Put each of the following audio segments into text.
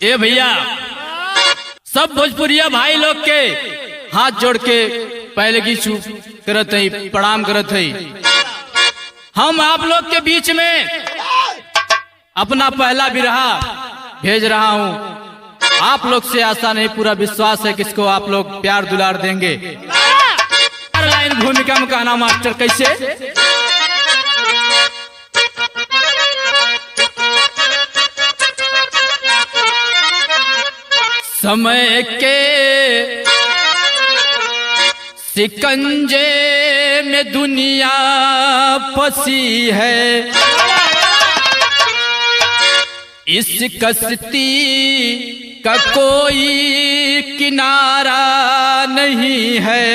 ए भैया, सब भोजपुरिया भाई लोग के हाथ जोड़ के पहले की छू करत है, प्रणाम करत है। हम आप लोग के बीच में अपना पहला बिरहा भेज रहा हूँ। आप लोग से आशा नहीं, पूरा विश्वास है कि इसको आप लोग प्यार दुलार देंगे। लाइन भूमिका में कहना मास्टर कैसे? समय के सिकंजे में दुनिया फंसी है, इस कश्ती का कोई किनारा नहीं है।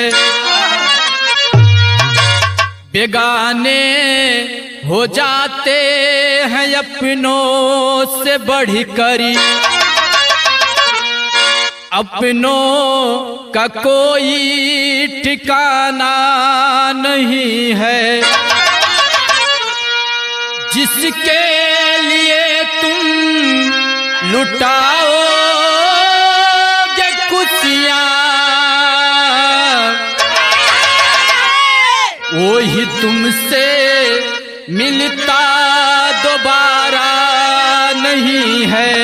बेगाने हो जाते हैं अपनों से बढ़कर, अपनों का कोई ठिकाना नहीं है। जिसके लिए तुम लुटाओगे खुशियाँ, वही तुमसे मिलता दोबारा नहीं है।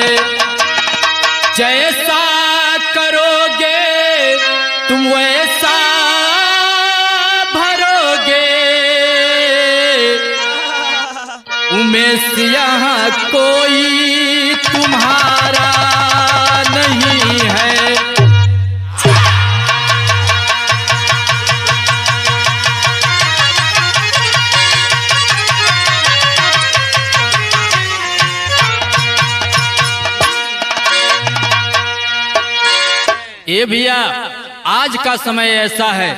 जैसा करोगे तुम वैसा भरोगे, उमेश यहाँ कोई तुम्हारा नहीं है। ए भैया, आज का समय ऐसा है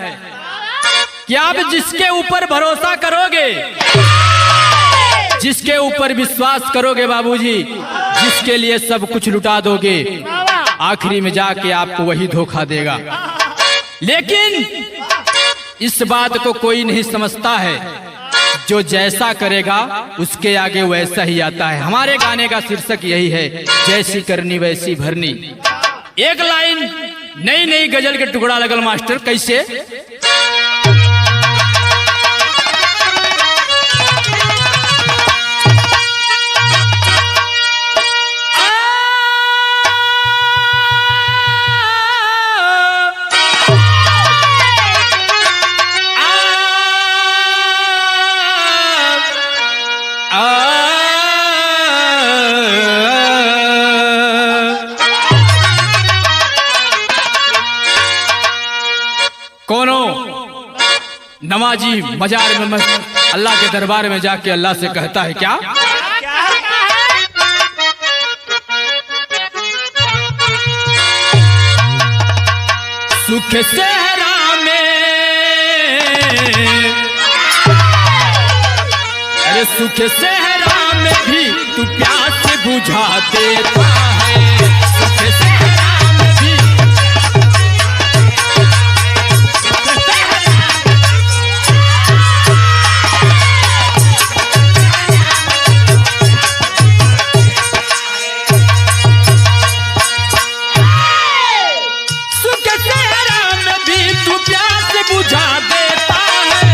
कि आप जिसके ऊपर भरोसा करोगे, जिसके ऊपर विश्वास करोगे बाबूजी, जिसके लिए सब कुछ लुटा दोगे, आखिरी में जाके आपको वही धोखा देगा। लेकिन इस बात को कोई नहीं समझता है, जो जैसा करेगा उसके आगे वैसा ही आता है। हमारे गाने का शीर्षक यही है, जैसी करनी वैसी भरनी। एक लाइन नई नई गजल के टुकड़ा लगल मास्टर कैसे? कोनो नमाजी मजार में अल्लाह के दरबार में जाके अल्लाह से कहता है क्या? सुख सहरा में, अरे सुख सहरा में भी तू प्यास बुझा देता है। सुख सहरा में भी बुझा देता है। सुख सहरा में भी तू प्यास बुझा देता है।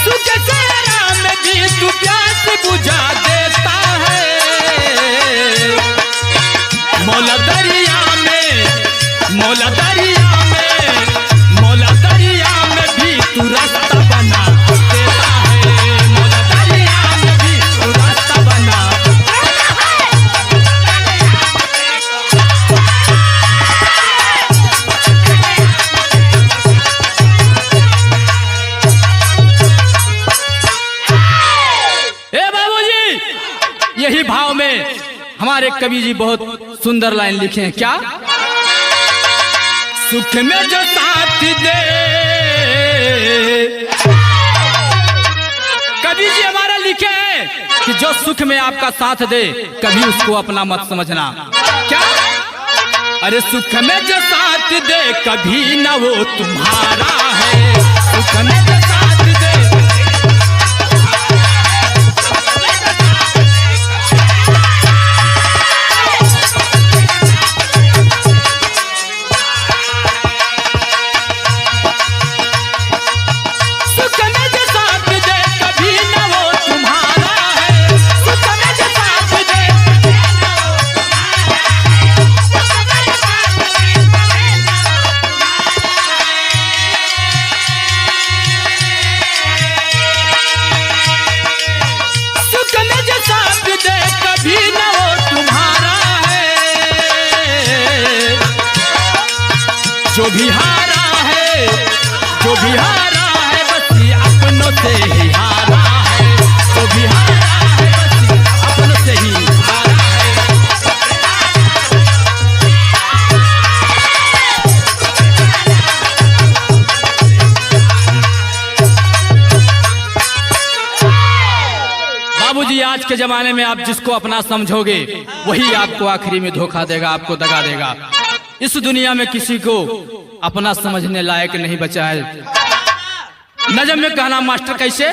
सुख सहरा में भी तू प्यास बुझा देता है। मौला दरिया में, मौला दरिया में, मौला दरिया में भी तू रास्ता बना देता है। मौला दरिया में भी तू रास्ता बना। ए बाबूजी, यही भाव में हमारे कवि जी बहुत सुंदर लाइन लिखे हैं क्या? सुख में जो साथ दे, कवि जी हमारा लिखे हैं कि जो सुख में आपका साथ दे, कभी उसको अपना मत समझना। क्या अरे सुख में जो साथ दे कभी न वो तुम्हारा है, सुख में जो साथ दे। जो भी हारा है, जो भी हारा है बस ये अपनों से ही हारा है, जो भी हारा है बस ये अपनों से ही हारा है। बाबूजी, आज के जमाने में आप जिसको अपना समझोगे वही आपको आखिरी में धोखा देगा, आपको दगा देगा। इस दुनिया में किसी को अपना समझने लायक नहीं बचा है। नजम में कहना मास्टर कैसे?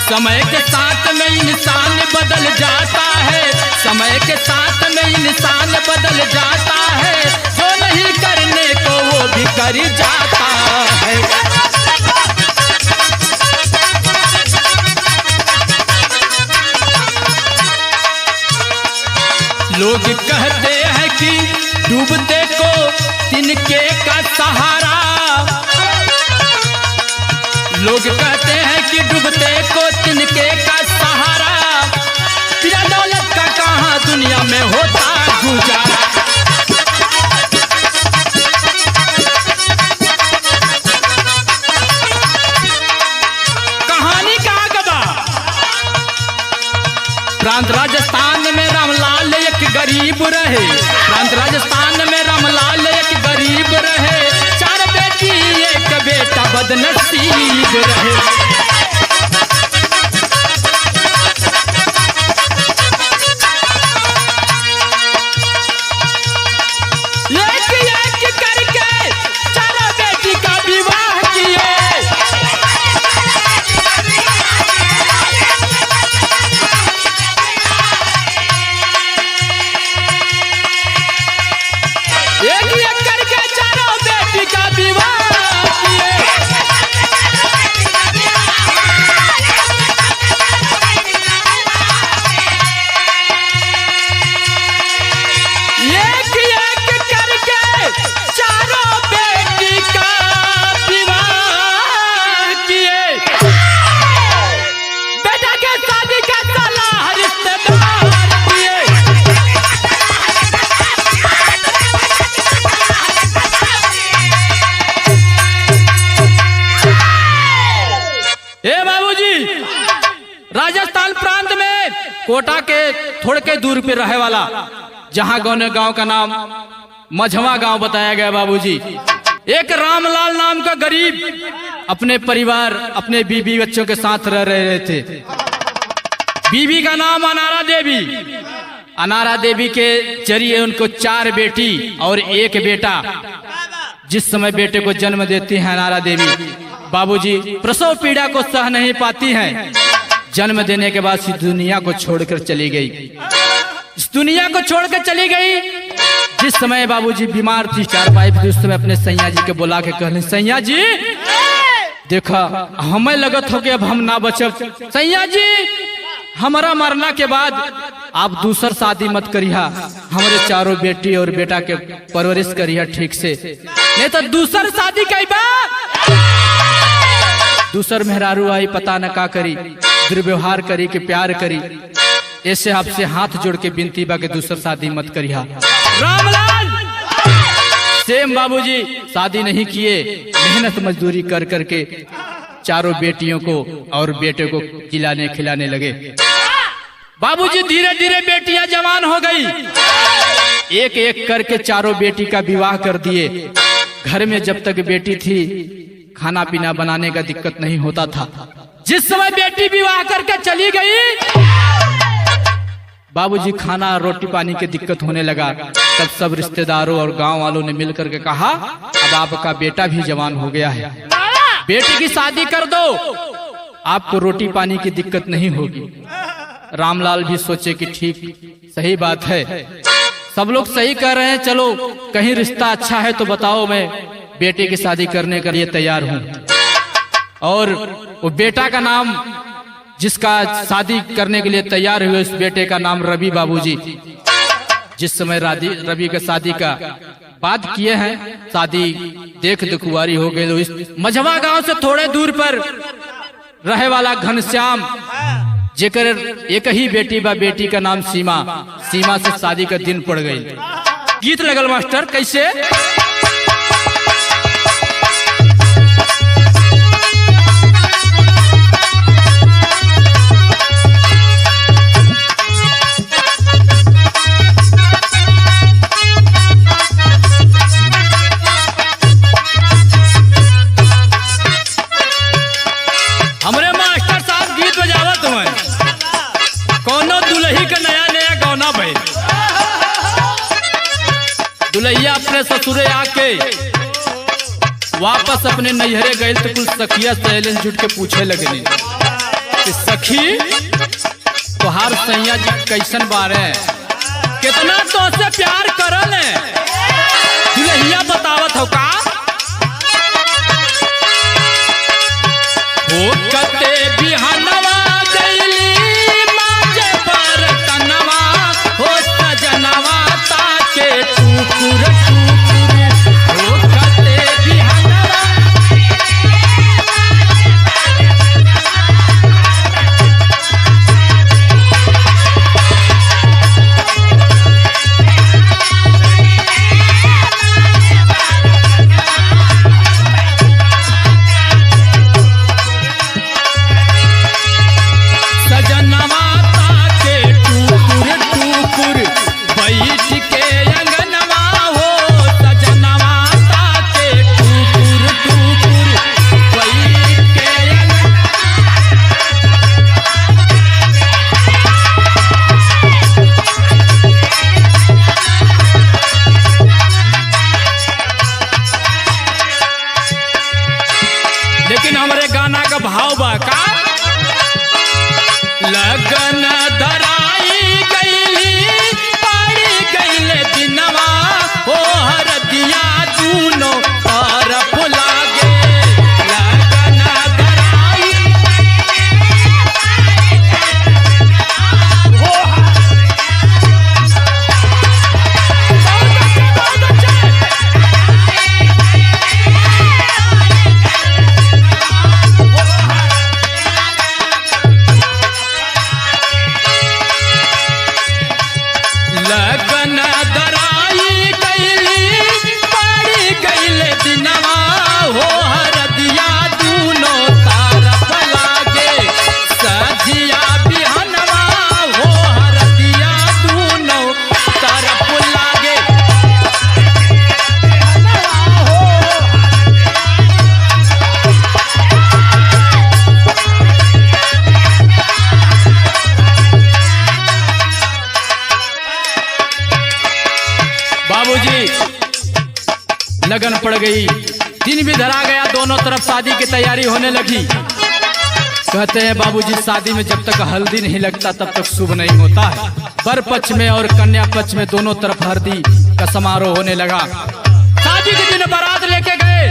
समय के साथ में इंसान बदल जाता है, समय के साथ में इंसान बदल जाता है, जो नहीं करने को वो भी कर जाता है। लोग कहते हैं कि डूबते को तिनके का सहारा, लोग कहते हैं कि डूबते को तिनके का सहारा, तेरा दौलत का कहाँ दुनिया में होता गुजारा। कहानी का गवा प्रांत राजस्थान में रामलाल एक गरीब रहे, प्रांत राजस्थान में रामलाल एक गरीब रहे, 4 बेटी एक बेटा बदनसीब रहे। राजस्थान प्रांत में कोटा के थोड़े के दूर पे रहे वाला जहां गांव का नाम मझवा गांव बताया गया बाबूजी। एक रामलाल नाम का गरीब अपने परिवार अपने बीबी बच्चों के साथ रह रहे थे। बीबी का नाम अनारा देवी। अनारा देवी के जरिए उनको 4 बेटी और 1 बेटा। जिस समय बेटे को जन्म देती है अनारा देवी, बाबूजी प्रसव पीड़ा को सह नहीं पाती हैं। जन्म देने के बाद इस दुनिया को छोड़कर चली गई। इस दुनिया को छोड़कर चली गई। जिस समय बाबूजी बीमार थी, 4 थी, उस समय अपने सैया जी के बुला के कहने, सैया जी देखा हमें लगत हो कि अब हम ना बचब। सैया जी हमारा मरना के बाद आप दूसर शादी मत करिया, हमारे 4 बेटी और बेटा के परवरिश करिया ठीक से, नहीं तो दूसर शादी कई बा दूसर मेहरारू आई पता न का करी, दुर्व्यवहार करी कि प्यार करी। ऐसे आपसे हाथ जोड़ के विनती बा के दूसर शादी मत करिया। रामलाल सेम बाबूजी शादी नहीं किए, मेहनत मजदूरी कर करके 4 बेटियों को और बेटे को खिलाने खिलाने लगे। बाबूजी धीरे धीरे बेटियां जवान हो गई। एक एक करके चारों बेटी का विवाह कर दिए। घर में जब तक बेटी थी खाना पीना बनाने का दिक्कत नहीं होता था। जिस समय बेटी विवाह करके चली गई, बाबूजी खाना रोटी पानी की दिक्कत होने लगा। तब सब रिश्तेदारों और गांव वालों ने मिलकर के कहा, अब आपका बेटा भी जवान हो गया है, बेटी की शादी कर दो, आपको रोटी पानी की दिक्कत नहीं होगी। रामलाल भी सोचे कि ठीक सही बात है, सब लोग सही कह रहे हैं, चलो कहीं रिश्ता अच्छा है तो बताओ, मैं बेटे की शादी करने के लिए तैयार हूं। और वो बेटा का नाम, जिसका शादी करने के लिए तैयार हुए, उस बेटे का नाम रवि बाबूजी। जिस समय रवि का शादी का बात किए हैं, शादी देख दुखुआरी हो गई। तो इस मझवा गांव से थोड़े दूर पर रहे वाला घनश्याम, जेकर एक ही बेटी बा, बेटी का नाम सीमा, सीमा से शादी का दिन पड़ गई। गीत लगल मास्टर कैसे? हमरे मास्टर साहब गीत बजावत हुए, कौनो दुल्ही का नया नया गौना भइल। दुल्हिया अपने ससुरे आके वापस अपने नैहरे गए तो कुछ सखिया सहेलिन जुट के पूछे लगली कि सखी तोहार सैया जी कैसन बारे, कितना तो से प्यार करल है। दुल्हिया बतावत हो का, ओ कते बिहानवा गईली माजे बरतनवा, हो सजनवा ताके टुकुर टुकुर, ओ कते बिहानवा। लेकिन हमारे गाना का भाव बा का, लगन धराई गईली पड़ी गईले दिनवा, हो हरदिया दूनो तरफ लागे। लगन धराई लगन धराई गईली पड़ी गईले दिनवा, हो हरदिया दूनो तरफ लागे। सजिया बिहनवा, हो हरदिया दूनो तरफ लागे। बाबूजी लगन पड़ गई, दिन भी धरा गया, दोनों तरफ शादी की तैयारी होने लगी। कहते हैं बाबूजी शादी में जब तक हल्दी नहीं लगता तब तक शुभ नहीं होता है। वर पक्ष में और कन्या पक्ष में दोनों तरफ हल्दी का समारोह होने लगा। शादी के दिन बारात लेके गए,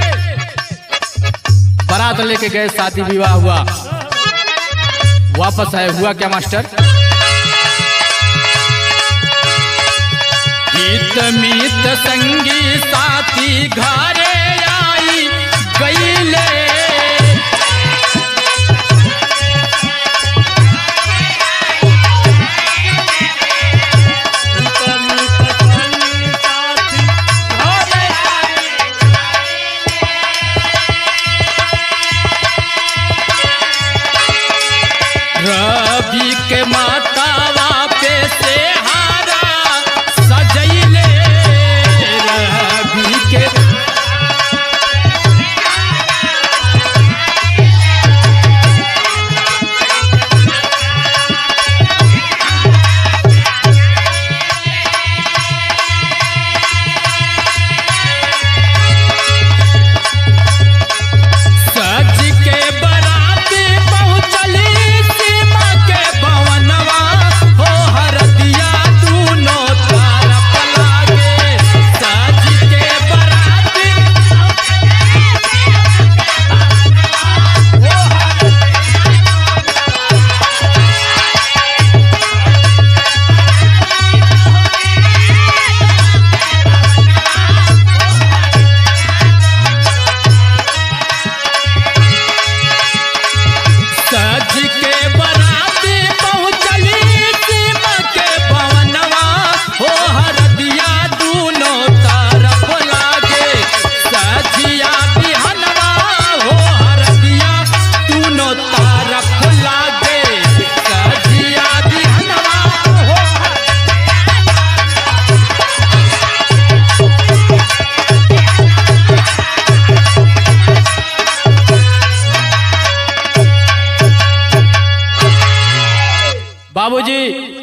बारात लेके गए, शादी विवाह हुआ। वापस आए, हुआ क्या मास्टर? हित मित संगी साथी घरे आई गईले, रवि के मातावा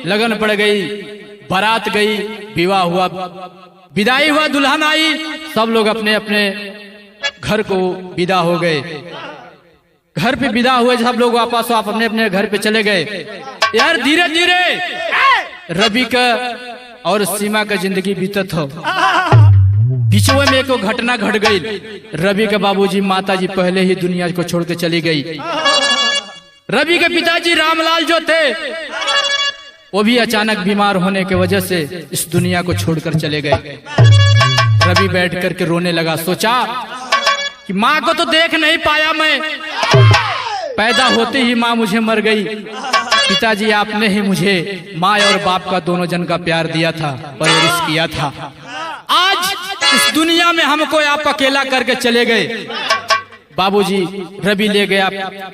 लगन पड़ गई, बारात गई, विवाह हुआ, विदाई हुआ, दुल्हन आई, सब लोग अपने अपने घर को विदा हो गए। घर पे विदा हुए सब लोग, वापस आप अपने अपने घर पे चले गए। यार धीरे धीरे रवि का और सीमा का जिंदगी बीतत हो। बीचों में एक घटना घट गई। रवि के बाबूजी माताजी पहले ही दुनिया को छोड़ के चली गई। रवि के पिताजी रामलाल जो थे वो भी अचानक बीमार होने की वजह से इस दुनिया को छोड़कर चले गए। रवि बैठ करके रोने लगा। सोचा कि माँ को तो देख नहीं पाया मैं, पैदा होते ही माँ मुझे मर गई। पिताजी आपने ही मुझे माँ और बाप का दोनों जन का प्यार दिया था, परवरिश किया था। आज इस दुनिया में हमको आप अकेला करके चले गए। बाबूजी रवि ले गया,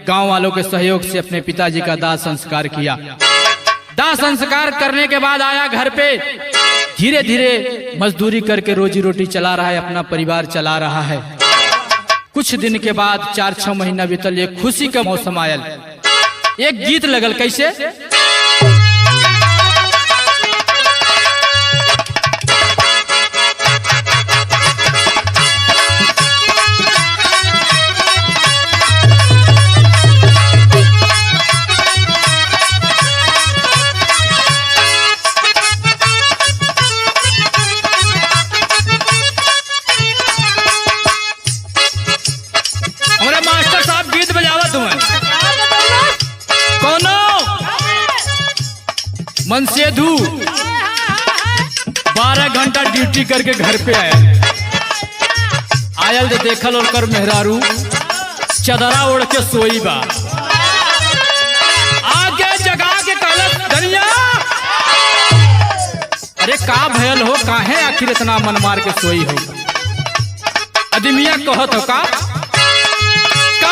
गांव वालों के सहयोग से अपने पिताजी का दाह संस्कार किया। दाह संस्कार करने के बाद आया घर पे, धीरे धीरे मजदूरी करके रोजी रोटी चला रहा है, अपना परिवार चला रहा है। कुछ दिन के बाद 4-6 महीना बीतल, एक खुशी का मौसम आयल। एक गीत लगल, कैसे? मनसेधु 12 घंटा ड्यूटी करके घर पे आयल तो देखल और कर मेहरारू चदरा ओढ़ के सोई बा। आगे जगा के कहलत, धनिया अरे का भयल हो, काहे आखिर इतना मन मार के सोई हो? अदमिया कहत हो का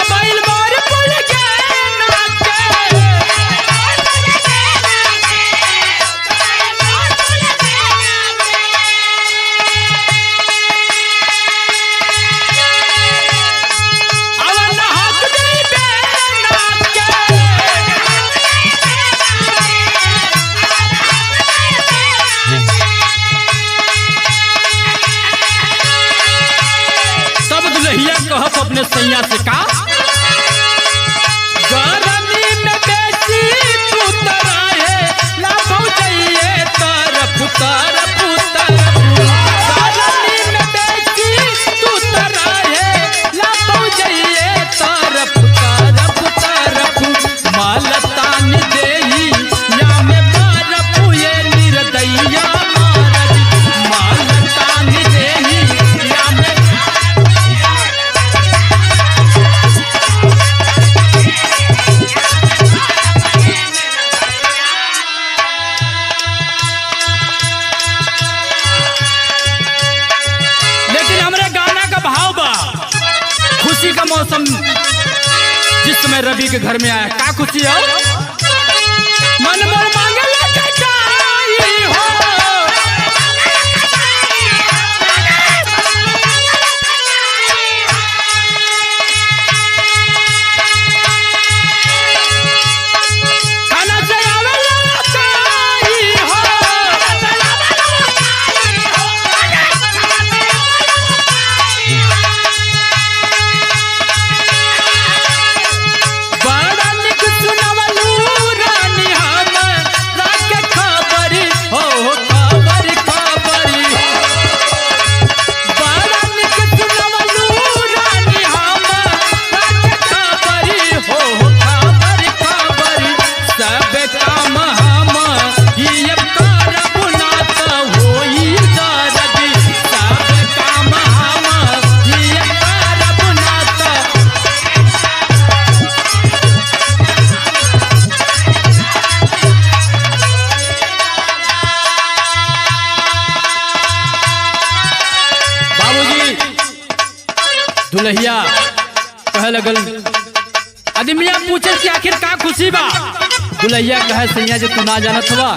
बैल मार पड़ के अपने सैया से का गरमी में बेची तू तराए ला पहुंचाइए तरफ तरफ तरफ। गरमी में बेची तू तराए ला पहुंचाइए तरफ तरफ तरफ। मालतान देही या में बरफ ये निर्दयिया महाराज। मालतान देही या में का मौसम जिस समय रवि के घर में आया, का खुशी है? मन मोर मांगे हो दुल्हिया कह लगल। आदमिया पूछे कि आखिर का खुशी बा? दुल्हिया कहे सैया जो तू ना जानत हुआ,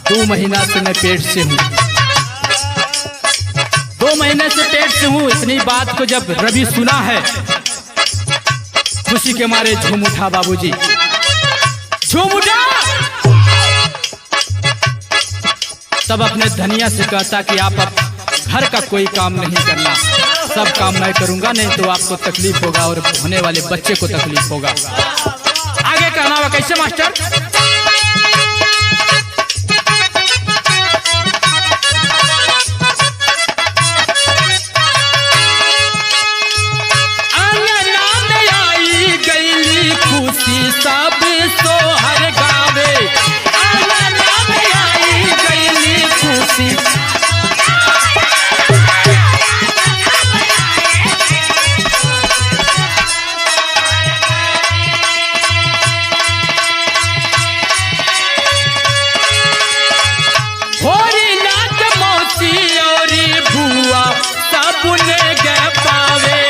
2 महीना से मैं पेट से हूँ, 2 महीने से पेट से हूँ। इतनी बात को जब रवि सुना है, खुशी के मारे झूम उठा। बाबूजी झूम उठा। तब अपने धनिया से कहता कि आप अब घर का कोई काम नहीं करना, सब काम मैं करूंगा, नहीं तो आपको तकलीफ होगा और होने वाले बच्चे को तकलीफ होगा। आगे कहना हुआ कैसे मास्टर? खुशी सब सोहर गावे, आंगना में आई गईली खुशी। होरी नाथ मौसी और बुआ सबने गे पावे,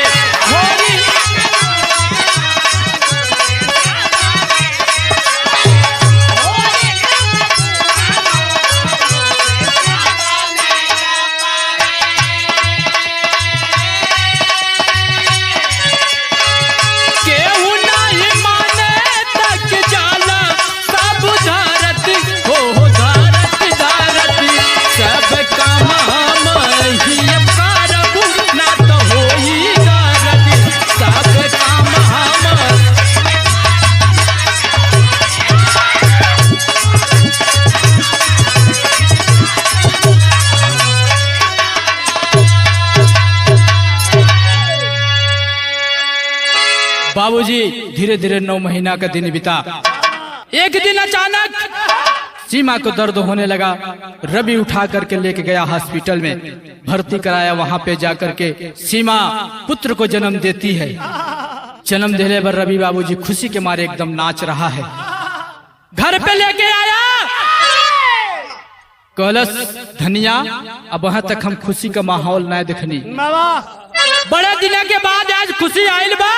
बाबूजी धीरे धीरे 9 महीना का दिन बीता। एक दिन अचानक सीमा को दर्द होने लगा। रवि उठा करके लेके गया हॉस्पिटल में, भर्ती कराया। वहां पे जाकर के सीमा पुत्र को जन्म देती है। जन्म देने पर रवि बाबूजी खुशी के मारे एकदम नाच रहा है। घर पे लेके आया, कलश धनिया अब वहां तक हम खुशी का माहौल न देखनी, बड़े दिन के बाद आज खुशी आयल बा,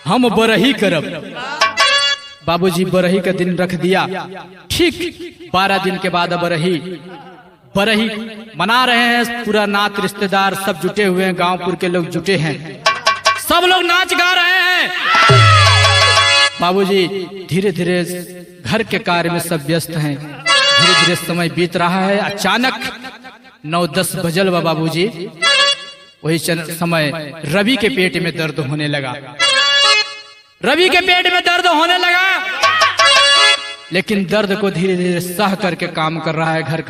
हम बरही करब। बाबूजी बरही का दिन रख दिया। ठीक 12 दिन के बाद बरही मना रहे हैं। पूरा नात रिश्तेदार सब जुटे हुए हैं, गांवपुर के लोग जुटे हैं, सब लोग नाच गा रहे हैं। बाबूजी धीरे धीरे घर के कार्य में सब व्यस्त हैं। धीरे धीरे समय बीत रहा है। अचानक 9-10 बजल बा बाबूजी। वही समय रवि के पेट में दर्द होने लगा। रवि के पेट में दर्द होने लगा, लेकिन दर्द को धीरे धीरे सह करके काम कर रहा है। घर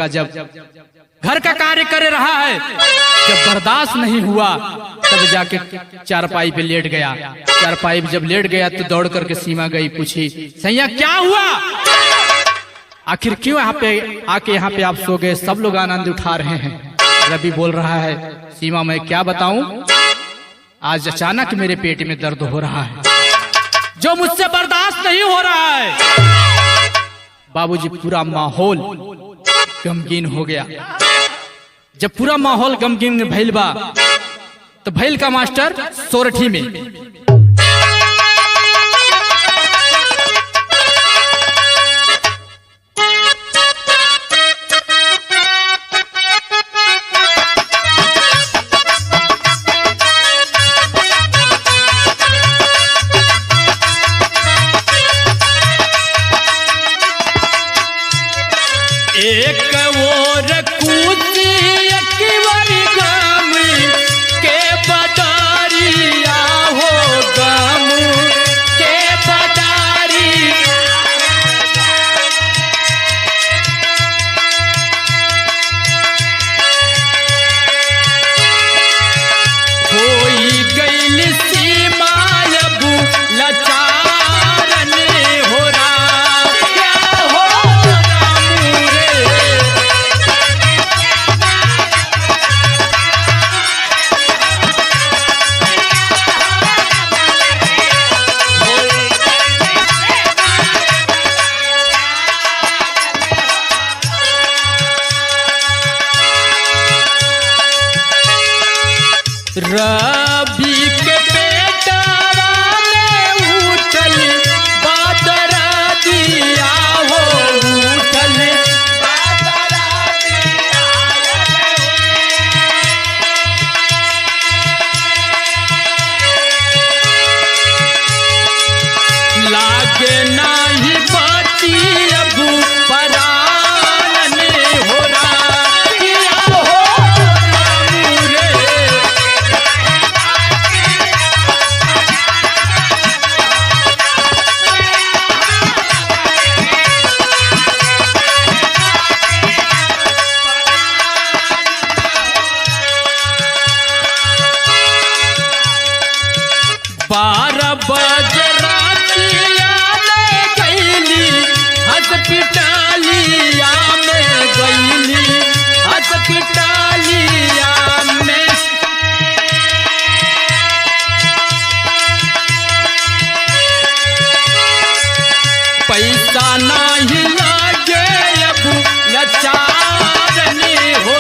का कार्य कर रहा है। जब बर्दाश्त नहीं हुआ तब जाके चारपाई पे लेट गया। चारपाई पे जब लेट गया तो दौड़ करके सीमा गई, पूछी सैया क्या हुआ, आखिर क्यों यहाँ पे आप सो गए, सब लोग आनंद उठा रहे हैं। रवि बोल रहा है सीमा मैं क्या बताऊं, आज अचानक मेरे पेट में दर्द हो रहा है जो मुझसे बर्दाश्त नहीं हो रहा है। बाबूजी पूरा माहौल गमगीन हो गया। जब पूरा माहौल गमगीन भइल बा तो भइल का मास्टर सोरठी में एक और कूदी एक बारी गाम के बदारिया हो, गाम के बदारी। कोई गैल सीमा अबू लचारन हो रहा रवि के बेटावा में उठल बादरा दिया हो, उठल बादरा दिया। लागे नाही बाती अबू परान बजरातिया में गईली हॉस्पिटलिया में गईली हॉस्पिटलिया में। पैसा नहीं लागे अब लाचार ने हो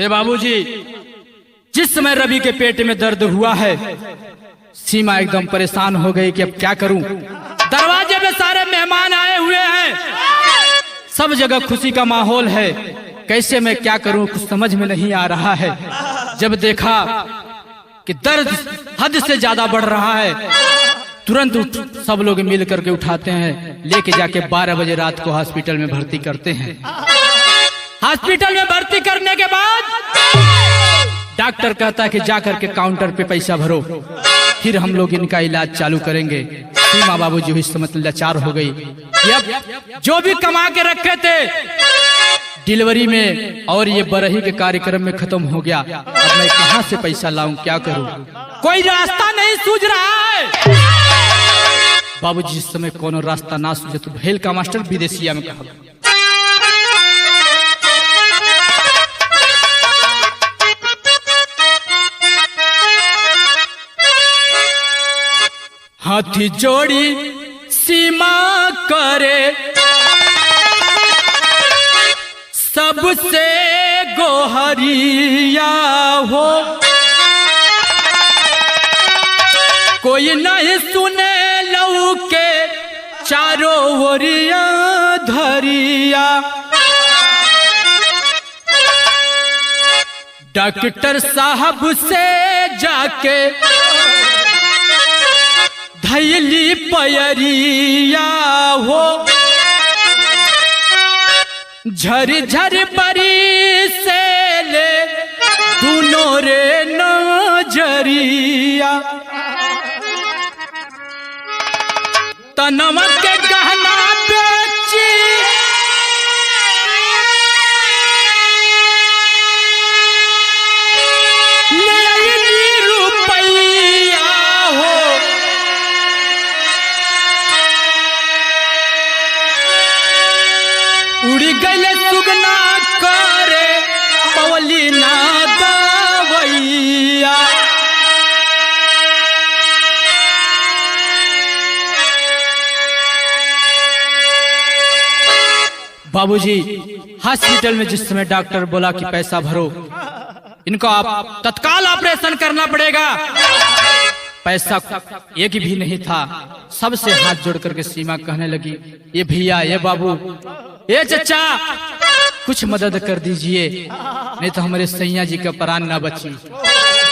बाबूजी, जिस समय रवि के पेट में दर्द हुआ है, सीमा एकदम परेशान हो गई कि अब क्या करूं। दरवाजे में सारे मेहमान आए हुए हैं, सब जगह खुशी का माहौल है, कैसे मैं क्या करूं कुछ समझ में नहीं आ रहा है। जब देखा कि दर्द हद से ज्यादा बढ़ रहा है, तुरंत सब लोग मिल करके उठाते हैं, लेके जाके 12 बजे रात को हॉस्पिटल में भर्ती करते हैं। हॉस्पिटल में भर्ती करने के बाद डॉक्टर कहता है कि जाकर के काउंटर पे पैसा भरो, फिर हम लोग इनका इलाज चालू करेंगे। सीमा बाबूजी इस समय लाचार हो गई। अब जो भी कमा के रखे थे डिलीवरी में और ये बरही के कार्यक्रम में खत्म हो गया। अब मैं कहां से पैसा लाऊं, क्या करूं, कोई रास्ता नहीं सूझ रहा है। बाबूजी इस समय कोनो रास्ता ना सूझे तो भेल का मास्टर विदेशिया में कहा, हाथी जोड़ी सीमा करे सबसे गोहरिया हो, कोई नहीं सुने लऊ के चारों ओरिया धरिया। डॉक्टर साहब से जाके धैली पयरिया हो, झर झर परी से ले दोनों रे नजरिया। तनवा के गहना बेची रुपैया हो, उड़ी गईले सुगना करे पवली ना दवैया। बाबूजी हॉस्पिटल में जिस समय डॉक्टर बोला कि पैसा भरो, इनको आप तत्काल ऑपरेशन करना पड़ेगा, पैसा एक भी नहीं था। सबसे हाथ जोड़ करके सीमा कहने लगी, ये भैया, ये बाबू, ये चचा, कुछ मदद कर दीजिए, नहीं तो हमारे सैया जी का प्राण ना बची।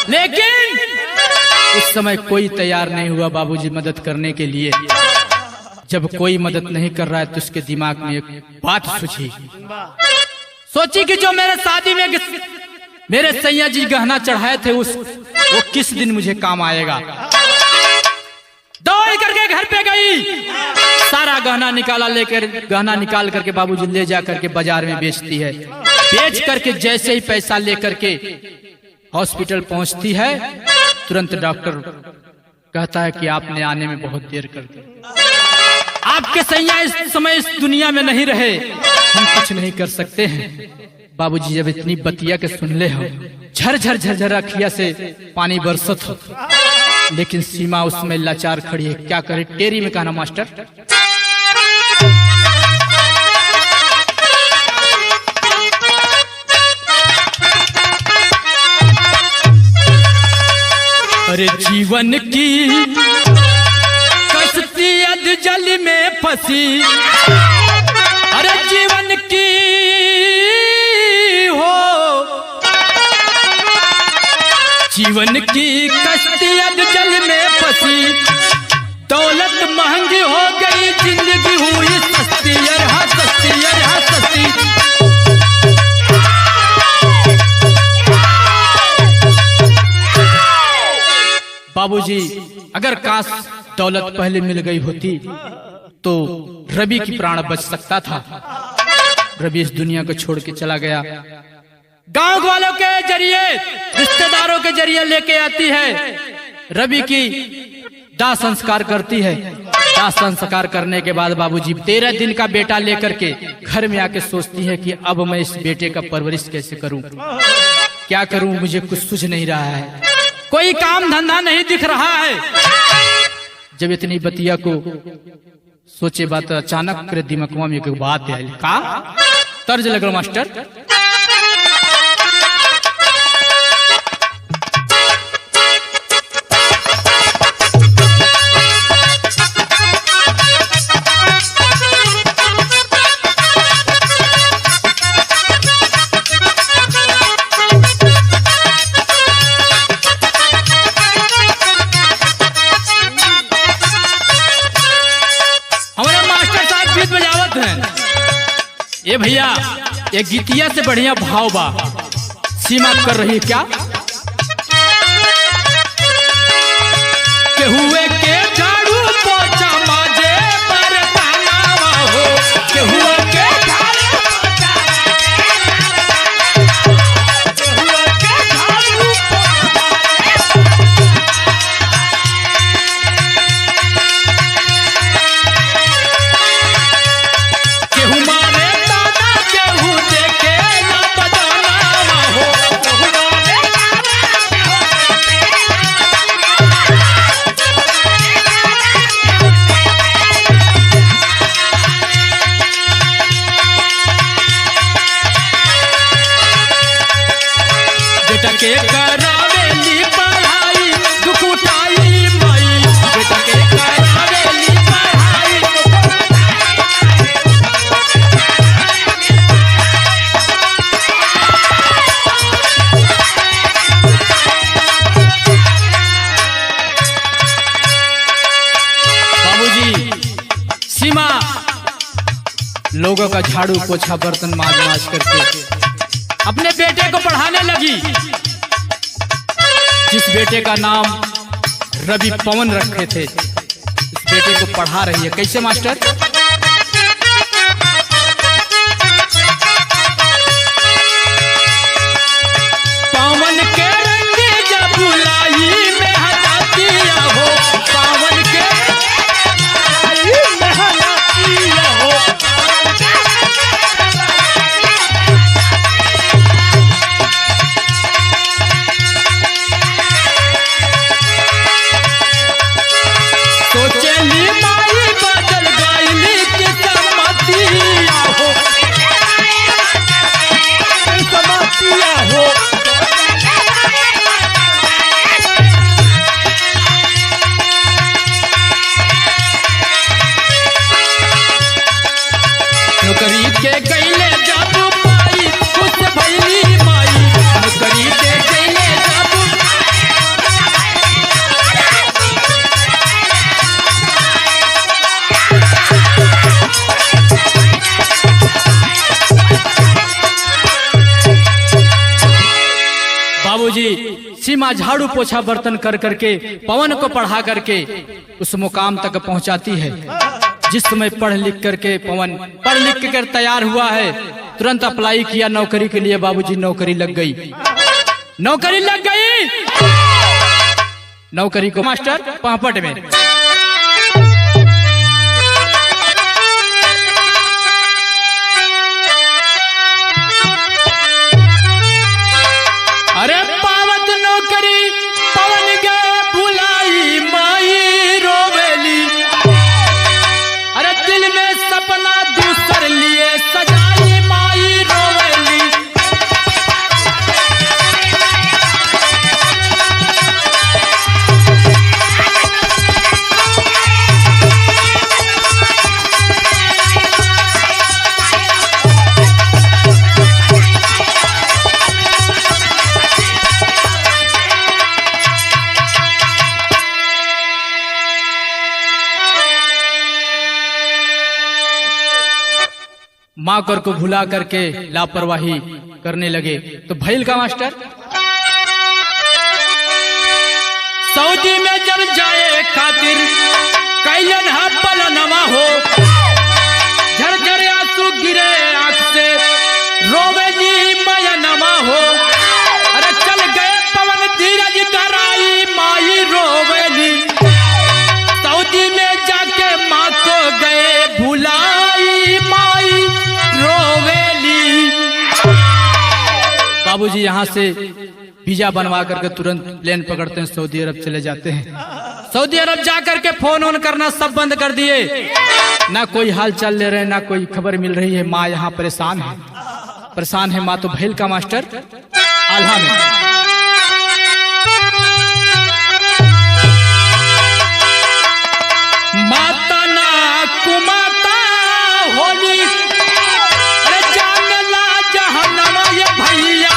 लेकिन उस समय कोई तैयार नहीं हुआ बाबूजी मदद करने के लिए। जब कोई मदद नहीं कर रहा है तो उसके दिमाग में एक बात सोची कि जो मेरे शादी में मेरे सैया जी गहना चढ़ाए थे वो किस दिन मुझे काम आएगा। दौड़ करके घर पे गई, सारा गहना गहना निकाल करके बाबूजी ले जा करके बाजार में बेचती है। बेच करके जैसे ही पैसा लेकर के हॉस्पिटल पहुंचती है, तुरंत डॉक्टर कहता है कि आपने आने में बहुत देर कर दी, आपके सैया इस समय इस दुनिया में नहीं रहे, हम कुछ नहीं कर सकते हैं। बाबूजी जब इतनी बतिया के सुन ले हो, झरझर झरझर अखिया से पानी बरसत हो, लेकिन सीमा उसमें लाचार खड़ी है, क्या करे। टेरी में कहना, मास्टर अरे जीवन की कश्ती अध जल में फंसी, अरे जीवन की हो जीवन की कश्ती अध जल में फंसी, दौलत महंगी हो गई जिंदगी हुई सस्ती, अरे सस्ती, अरे सस्ती। बाबूजी अगर काश दौलत पहले मिल गई होती तो रवि की प्राण बच सकता था। रवि इस दुनिया को छोड़ के चला गया। गांव वालों के जरिए, रिश्तेदारों के जरिए लेके आती है, रवि की दाह संस्कार करती है। दाह संस्कार करने के बाद बाबूजी 13 दिन का बेटा लेकर के घर में आके सोचती है कि अब मैं इस बेटे का परवरिश कैसे करूं, क्या करूं, मुझे कुछ सूझ नहीं रहा है, कोई काम धंधा नहीं दिख रहा है। जब इतनी बतिया को सोचे बात अचानक मेरे दिमाग में एक बात आई। का तर्ज लग रहा मास्टर। ये भैया ये गीतिया से बढ़िया भाव बा। सीमा कर रही है क्या? के हुए के झाड़ू पोछा माजे पर तनावा हो, के हुए के झाड़ू पोछा के हुए के झाड़ू के करावेली पढ़ाई दुख उठाई माई, बेटा के करावेली पढ़ाई। बाबूजी सीमा लोगों का झाड़ू पोछा बर्तन माज माज करके अपने बेटे को पढ़ाने लगी। जिस बेटे का नाम रवि पवन रखे थे, इस बेटे को पढ़ा रही है। कैसे मास्टर? पवन के रंग जब बुलाई में हटाती हो, पवन के में हटाती हो। नौकरी के गईले जादू पाई खुश भइली माई, नौकरी के गईले जादू बाबूजी सीमा झाड़ू पोछा बर्तन कर करके पवन को पढ़ा करके उस मुकाम तक पहुंचाती है। जिस समय पढ़ लिख करके पवन पढ़ लिख कर तैयार हुआ है, तुरंत अप्लाई किया नौकरी के लिए। बाबूजी नौकरी लग गई, नौकरी लग गई। नौकरी को मास्टर पापड़ में अरे पावत नौकरी पवन गए बुलाई माई रोवेली, अरे दिल में सपना दूसर लिए सजाई माई रोवेली। माँ कर को भुला करके लापरवाही करने लगे। तो भैल का मास्टर सऊदी में जब जाए खातिर कैलन पलनवा हो, झरझर आंसू गिरे आंख से रोवेली मयनमा हो। अरे चल गए पवन धीरज धराई माई रोवेली, सऊदी में जाके माँ को गए भुलाई माई रोवेली। बाबूजी यहाँ से वीजा बनवा करके तुरंत प्लेन पकड़ते हैं, सऊदी अरब चले जाते हैं। सऊदी अरब जाकर के फोन ऑन करना सब बंद कर दिए, ना कोई हाल चाल ले रहे हैं, ना कोई खबर मिल रही है। माँ यहाँ परेशान है माँ। तो भैल का मास्टर आल्हा में माता ना कुमाता होली, अरे जानला जहन्नम ये भैया।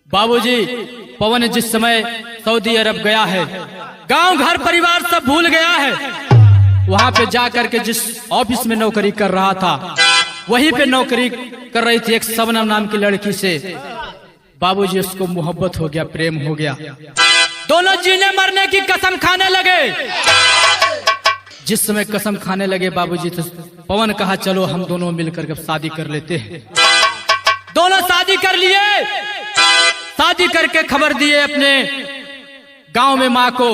बाबूजी पवन जिस समय सऊदी अरब गया है, गांव घर परिवार सब भूल गया है। वहां पे जाकर के जिस ऑफिस में नौकरी कर रहा था, वहीं पे नौकरी कर रही थी एक शबनम नाम की लड़की से। बाबूजी उसको मोहब्बत हो गया, प्रेम हो गया। दोनों जीने मरने की कसम खाने लगे। जिस समय कसम खाने लगे बाबूजी, तो पवन कहा चलो हम दोनों मिलकर के शादी कर लेते हैं। दोनों शादी कर लिए। शादी करके खबर दिए अपने गांव में माँ को।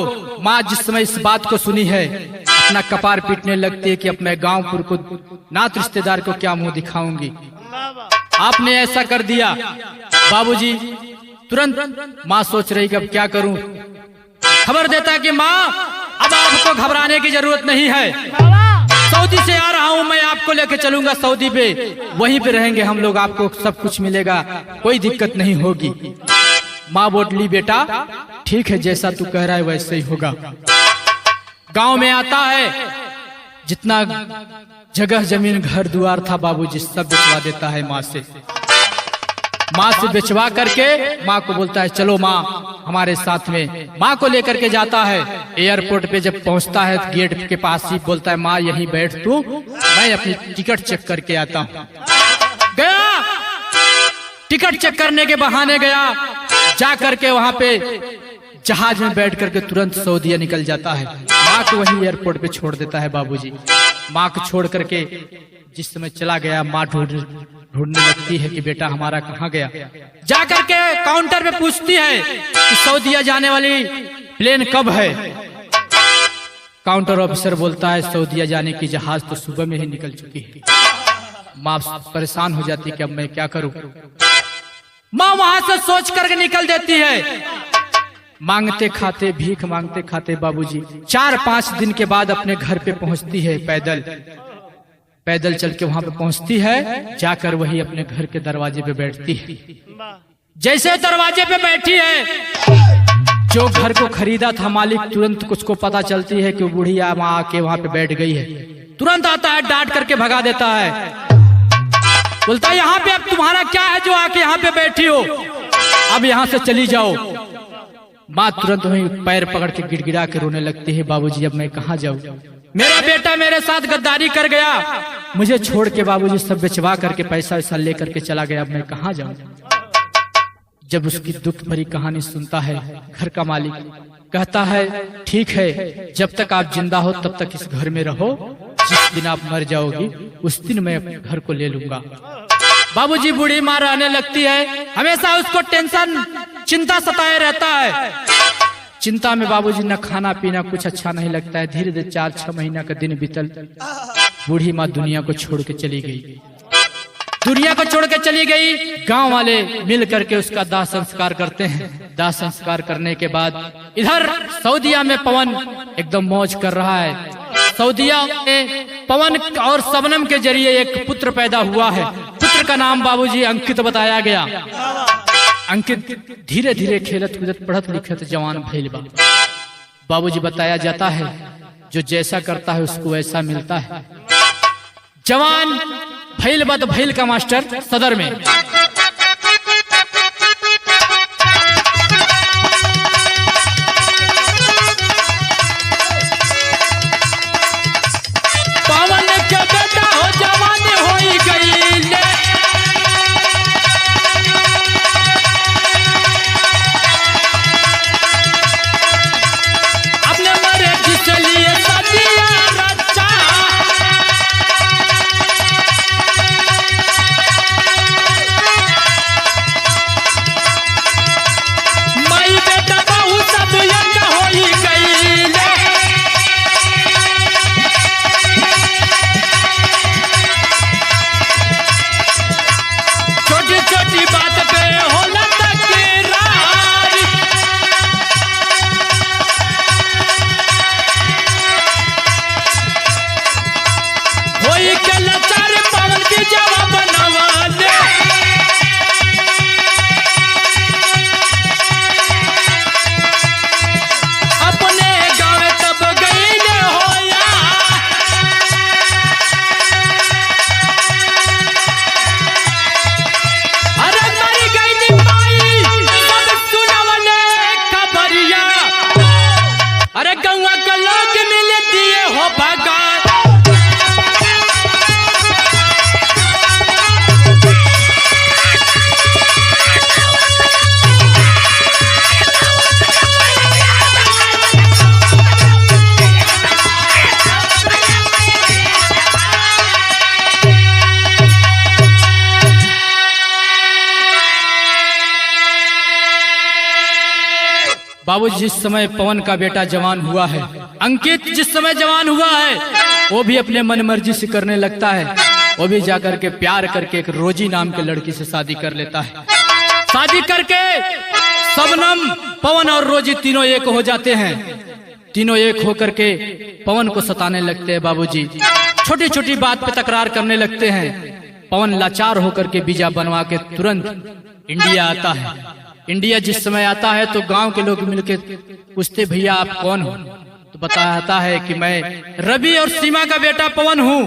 माँ जिस समय इस बात को सुनी है, अपना कपार पीटने लगती है कि अब मैं गांवपुर को नात रिश्तेदार को क्या मुंह दिखाऊंगी। आपने ऐसा कर दिया। बाबूजी तुरंत माँ सोच रही कि अब क्या करूं। खबर देता कि माँ अब आपको घबराने की जरूरत नहीं है, सऊदी से आ रहा हूं मैं, आपको लेके चलूंगा सऊदी पे, वहीं पे रहेंगे हम लोग, आपको सब कुछ मिलेगा, कोई दिक्कत नहीं होगी। माँ बोली बेटा ठीक है, जैसा तू कह रहा है वैसे ही होगा। गांव में आता है, जितना जगह जमीन घर द्वार था बाबूजी सब बेचवा देता है माँ से। माँ से बेचवा करके माँ को बोलता है चलो माँ हमारे साथ में। माँ को लेकर के जाता है। एयरपोर्ट पे जब पहुंचता है गेट के पास ही बोलता है माँ यहीं बैठ तू, मैं अपनी टिकट चेक करके आता हूँ। गया, टिकट चेक करने के बहाने गया, जा करके वहां पे जहाज में बैठ करके तुरंत सऊदीया निकल जाता है। माँ को वहीं एयरपोर्ट पे छोड़ देता है बाबूजी। माँ को छोड़ करके जिस समय चला गया, माँ ढूंढने लगती है कि बेटा हमारा कहाँ गया। जाकर के काउंटर पे पूछती है कि सऊदीया जाने वाली प्लेन कब है? काउंटर ऑफिसर बोलता है सऊदीया जाने की जहाज तो सुबह में ही निकल चुकी है। माँ परेशान हो जाती है कि अब मैं क्या करूं। माँ वहां से सोच करके निकल देती है। मांगते खाते, भीख मांगते खाते बाबूजी 4-5 दिन के बाद अपने घर पे पहुंचती है। पैदल चल के वहां पे पहुंचती है। जाकर वही अपने घर के दरवाजे पे बैठती है। जैसे दरवाजे पे बैठी है, जो घर को खरीदा था मालिक, तुरंत उसको पता चलती है कि बुढ़िया माँ आके वहां पे बैठ गई है। तुरंत आता है, डांट करके भगा देता है। बोलता है यहाँ पे अब तुम्हारा क्या है जो आके यहाँ पे बैठी हो, अब यहाँ से चली जाओ। माँ तुरंत वहीं पैर पकड़ के गिड़गिड़ा के रोने लगती है। बाबूजी अब मैं कहाँ जाऊँ, मेरा बेटा मेरे साथ गद्दारी कर गया, मुझे छोड़ के बाबूजी सब बेचवा करके पैसा वैसा लेकर के चला गया, अब मैं कहाँ जाऊँ। जब उसकी दुख भरी कहानी सुनता है घर का मालिक, कहता है ठीक है, जब तक आप जिंदा हो तब तक इस घर में रहो, जिस दिन आप मर जाओगी उस दिन मैं अपने घर को ले लूंगा। बाबूजी बूढ़ी माँ रहने लगती है। हमेशा उसको टेंशन, चिंता सताए रहता है। चिंता में बाबूजी न खाना पीना कुछ अच्छा नहीं लगता है। धीरे धीरे 4-6 महीना का दिन बीतल, बूढ़ी माँ दुनिया को छोड़ के चली गई। दुनिया को छोड़ के चली गई। गांव वाले मिल करके उसका दाह संस्कार करते हैं। दाह संस्कार करने के बाद इधर सऊदीया में पवन एकदम मौज कर रहा है। सऊदीया में पवन और शबनम के जरिए एक पुत्र पैदा हुआ है। पुत्र का नाम बाबूजी अंकित बताया गया। अंकित धीरे धीरे खेलत कूदत पढ़त लिखत जवान भइल बा। बाबूजी बताया जाता है जो जैसा करता है उसको वैसा मिलता है। जवान भइल बा तो भइल का मास्टर सदर में। पवन के बेटा हो जवान हो गई ले, अपने मरे जिस लिए सदिया रचा, माई बेटा बहु सब एक हो गई ले। छोटी छोटी बात पे होला तकरार, होई के लाचार पवन की जवाब नवाले। अपने गाँव तब गई होया, अरे मर गई माई सब सुनवले खबरिया। अरे गौवा के लोग मिल दिए हो भगा, बाबू जिस समय पवन का बेटा जवान हुआ है, अंकित जिस समय जवान हुआ है, वो भी अपने मन मर्जी से करने लगता है। वो भी जाकर के प्यार करके एक रोजी नाम के लड़की से शादी कर लेता है। शादी करके शबनम, पवन और रोजी तीनों एक हो जाते हैं। तीनों एक होकर के पवन को सताने लगते हैं। बाबूजी छोटी छोटी बात पे तकरार करने लगते हैं। पवन लाचार होकर के वीजा बनवा के तुरंत इंडिया आता है। इंडिया जिस समय आता है तो गांव के लोग मिलके पूछते भैया आप कौन हो, तो बताता है कि मैं रवि और सीमा का बेटा पवन हूँ।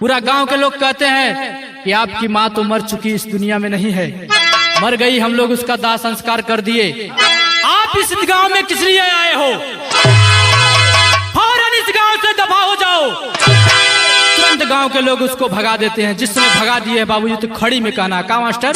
पूरा गांव के लोग कहते हैं कि आपकी माँ तो मर चुकी, इस दुनिया में नहीं है, मर गई, हम लोग उसका दाह संस्कार कर दिए। आप इस गांव में किस लिए आए हो? फौरन इस गांव से दफा हो जाओ। तुरंत गांव के लोग उसको भगा देते हैं। जिस समय भगा दिए बाबूजी तो खड़ी में कहना का मास्टर,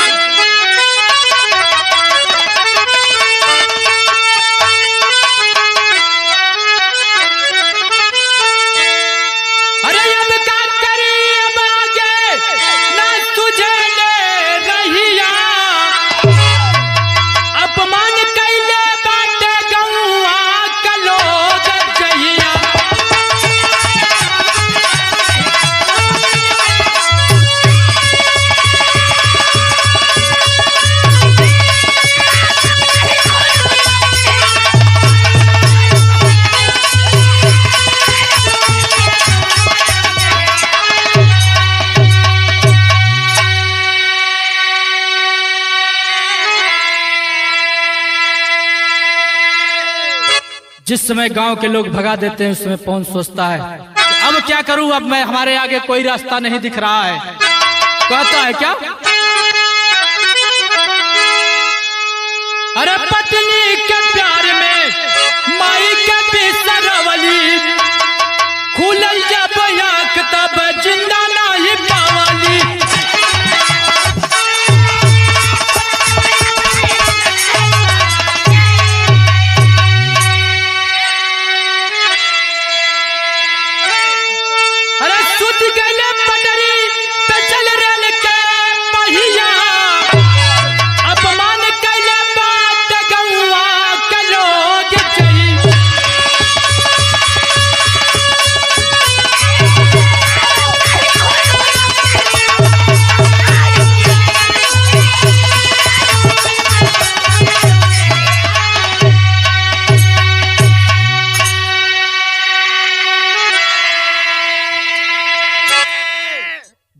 अपमान कैले बाटे गौवा जिस समय गांव के लोग भगा देते हैं उस समय पवन सोचता है अब क्या करूं, अब मैं हमारे आगे कोई रास्ता नहीं दिख रहा है। कहता है क्या, अरे पत्नी के प्यार में माई के बिसरवली, खुलल जब आँख तब जिंदा नहीं पावली। अरे सुत गए पटरी पे चल रेल के पहिया, अपमान कैले बात गौआ के लोग चली।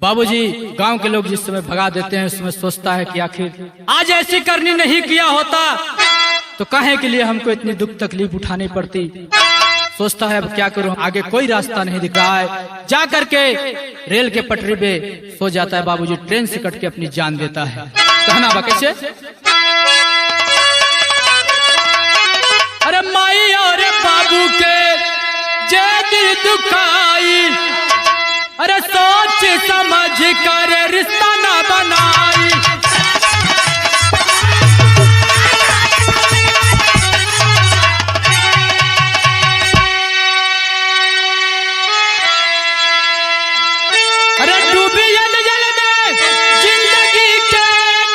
बाबूजी गांव के लोग जिस समय भगा देते हैं उस समय सोचता है कि आखिर आज ऐसी करनी नहीं किया होता तो काहे के लिए हमको इतनी दुख तकलीफ उठानी पड़ती। सोचता है अब क्या करूं, आगे कोई रास्ता नहीं दिख रहा है। जा करके रेल के पटरी पे सो जाता है। बाबूजी ट्रेन से कट के अपनी जान देता है। कहना बा कैसे, अरे माई और बाबू के जे दिल दुखाई, अरे सोच समझ कर रिश्ता न बनाई। अरे डूबी जल में जिंदगी के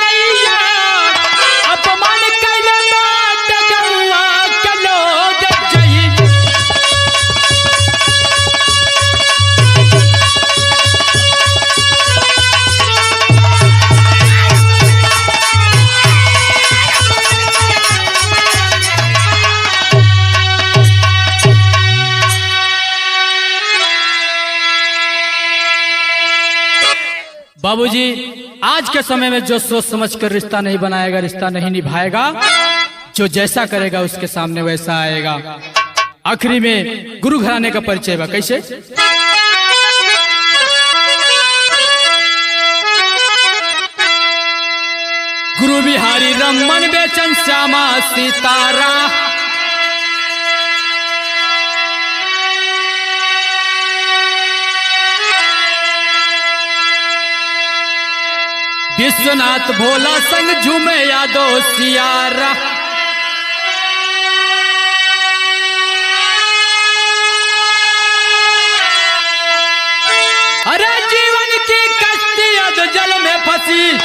नैया, अपमान कैले बात गौआ के लोग जई। बाबूजी आज के समय में जो सोच समझ कर रिश्ता नहीं बनाएगा, रिश्ता नहीं निभाएगा, जो जैसा करेगा उसके सामने वैसा आएगा। आखिरी में गुरु घराने का परिचय बा कैसे, गुरु बिहारी रमन बेचन श्यामा सीतारा, विश्वनाथ भोला संग झूमे यादो सियारा। अरे जीवन की कश्ती अध जल में फंसी,